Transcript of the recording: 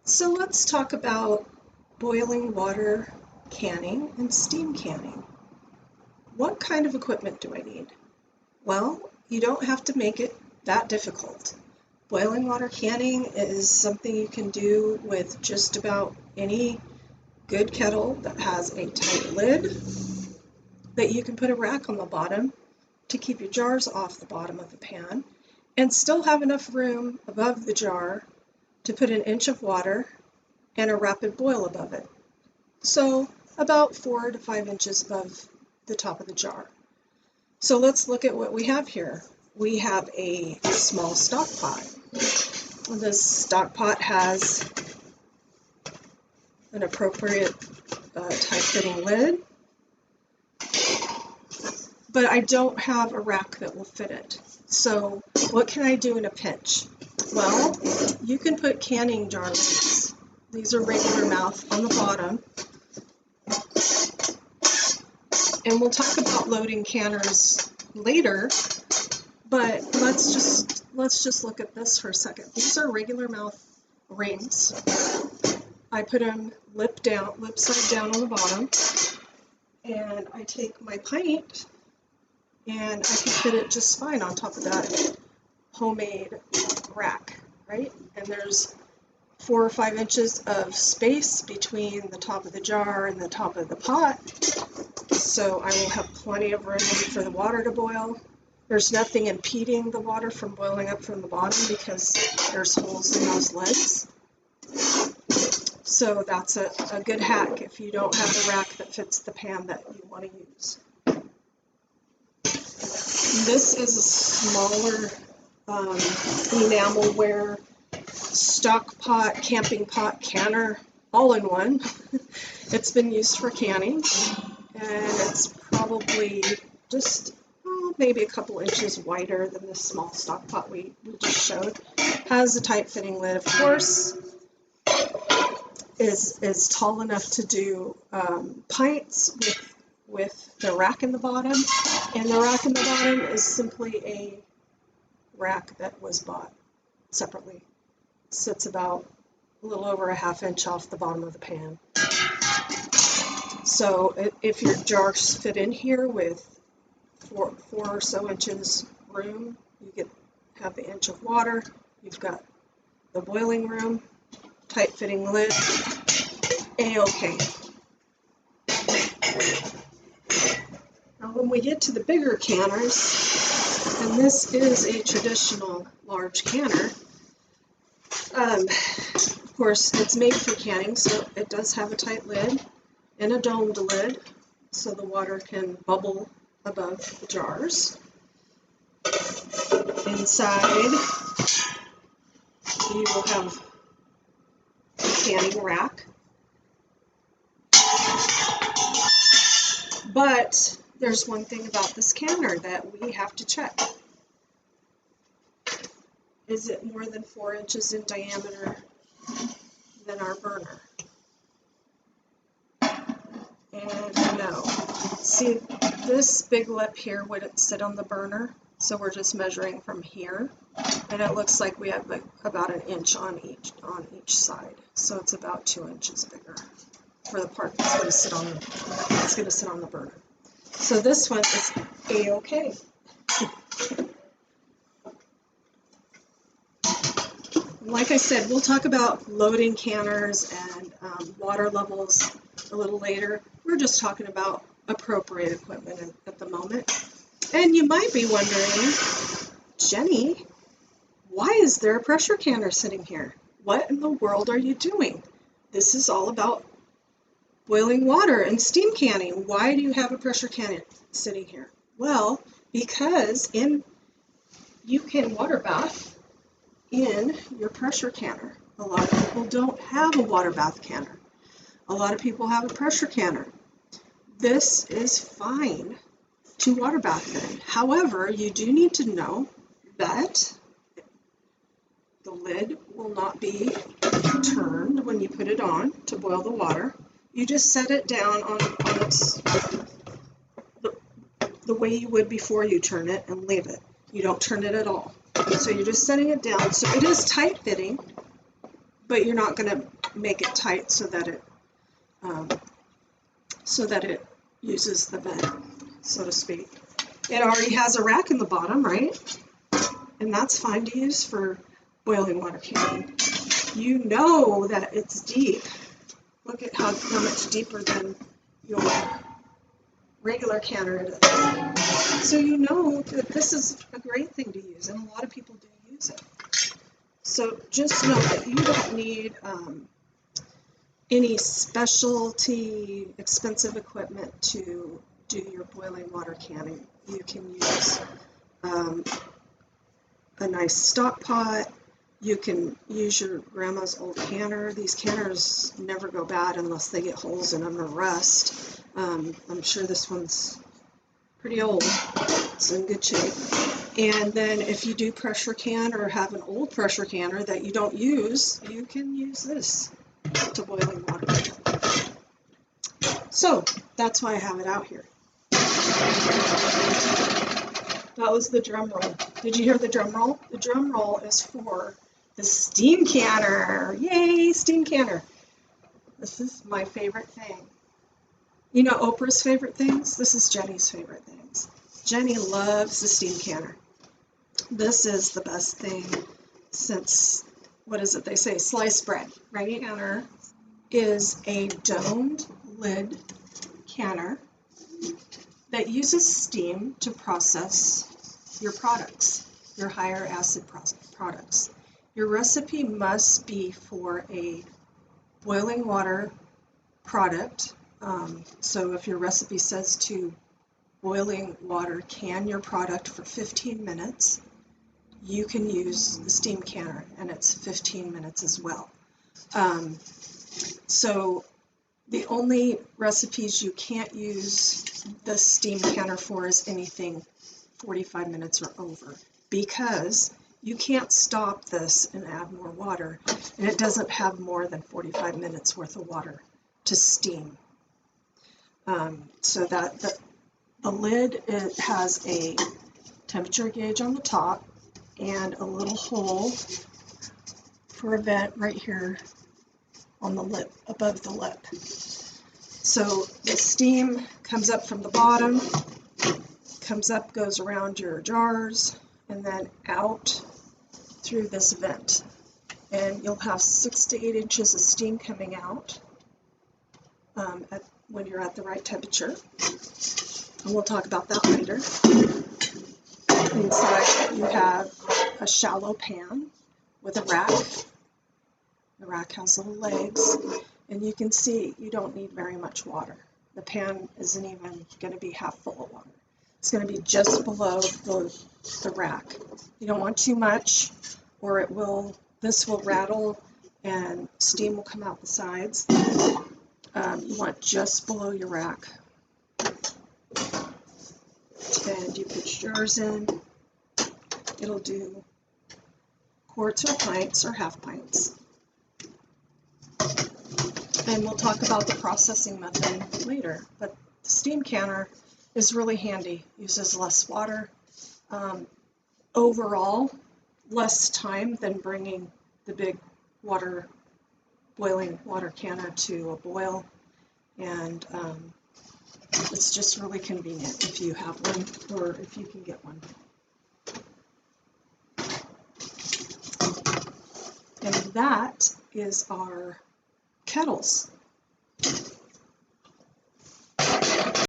So let's talk about boiling water canning and steam canning. What kind of equipment do I need? Well, you don't have to make it that difficult. Boiling water canning is something you can do with just about any good kettle that has a tight lid that you can put a rack on the bottom to keep your jars off the bottom of the pan and still have enough room above the jar to put an inch of water and a rapid boil above it. So about 4 to 5 inches above the top of the jar. So let's look at what we have here. We have a small stock pot. This stock pot has an appropriate tight-fitting lid, but I don't have a rack that will fit it. So what can I do in a pinch? Well, you can put canning jar lids. These are regular mouth on the bottom. And we'll talk about loading canners later, but let's just look at this for a second. These are regular mouth rings. I put them lip side down on the bottom, and I take my pint and I can fit it just fine on top of that homemade rack, right? And there's 4 or 5 inches of space between the top of the jar and the top of the pot, so I will have plenty of room for the water to boil. There's nothing impeding the water from boiling up from the bottom because there's holes in those lids. So that's a good hack if you don't have a rack that fits the pan that you want to use. This is a smaller enamelware stock pot, camping pot canner, all in one. It's been used for canning, and it's probably just maybe a couple inches wider than the small stock pot we just showed. Has a tight fitting lid, of course. Is tall enough to do pints with the rack in the bottom, and the rack in the bottom is simply a rack that was bought separately. Sits about a little over a ½ inch off the bottom of the pan. So if your jars fit in here with 4 or so inches room, you have the inch of water, you've got the boiling room, tight fitting lid, A-okay. Now when we get to the bigger canners, and this is a traditional large canner, of course it's made for canning, so it does have a tight lid and a domed lid so the water can bubble above the jars. Inside you will have a canning rack, but there's one thing about this canner that we have to check. Is it more than 4 inches in diameter than our burner? And no. See, this big lip here wouldn't sit on the burner, so we're just measuring from here, and it looks like we have about an inch on each side, so it's about 2 inches bigger for the part that's going to sit on the burner. So this one is A-okay. Like I said, we'll talk about loading canners and water levels a little later. We're just talking about appropriate equipment at the moment. And you might be wondering, Jenny, why is there a pressure canner sitting here? What in the world are you doing? This is all about boiling water and steam canning. Why do you have a pressure canner sitting here? Well, because you can water bath in your pressure canner. A lot of people don't have a water bath canner. A lot of people have a pressure canner. This is fine to water bath in. However, you do need to know that the lid will not be turned when you put it on to boil the water. You just set it down on its the way you would before you turn it and leave it. You don't turn it at all. So you're just setting it down. So it is tight fitting, but you're not going to make it tight so that it uses the vent, so to speak. It already has a rack in the bottom, right? And that's fine to use for boiling water canning. You know that it's deep. Look at how much deeper than your regular canner it is. So you know that this is a great thing to use, and a lot of people do use it. So just know that you don't need any specialty expensive equipment to do your boiling water canning. You can use a nice stock pot. You can use your grandma's old canner. These canners never go bad unless they get holes in them or rust. I'm sure this one's pretty old. It's in good shape. And then if you do pressure can or have an old pressure canner that you don't use, you can use this to boiling water. So that's why I have it out here. That was the drum roll. Did you hear the drum roll? The drum roll is for the steam canner. Yay, steam canner. This is my favorite thing. You know Oprah's favorite things? This is Jenny's favorite things. Jenny loves the steam canner. This is the best thing since, what is it they say, sliced bread, right? Canner is a domed lid canner that uses steam to process your products, your higher acid products. Your recipe must be for a boiling water product. So if your recipe says to boiling water can your product for 15 minutes, you can use the steam canner, and it's 15 minutes as well. So the only recipes you can't use the steam canner for is anything 45 minutes or over, because you can't stop this and add more water, and it doesn't have more than 45 minutes worth of water to steam. So that the lid, it has a temperature gauge on the top and a little hole for a vent right here on the lip, above the lip. So the steam comes up from the bottom, comes up, goes around your jars, and then out through this vent. And you'll have 6 to 8 inches of steam coming out when you're at the right temperature. And we'll talk about that later. Inside you have a shallow pan with a rack. The rack has little legs, and you can see you don't need very much water. The pan isn't even going to be half full of water. It's going to be just below the rack. You don't want too much, or this will rattle and steam will come out the sides. You want just below your rack. And you put yours in. It'll do quarts or pints or half pints. And we'll talk about the processing method later. But the steam canner is really handy. Uses less water. Overall, less time than bringing the big boiling water canner to a boil. And it's just really convenient if you have one, or if you can get one. And that is our kettles.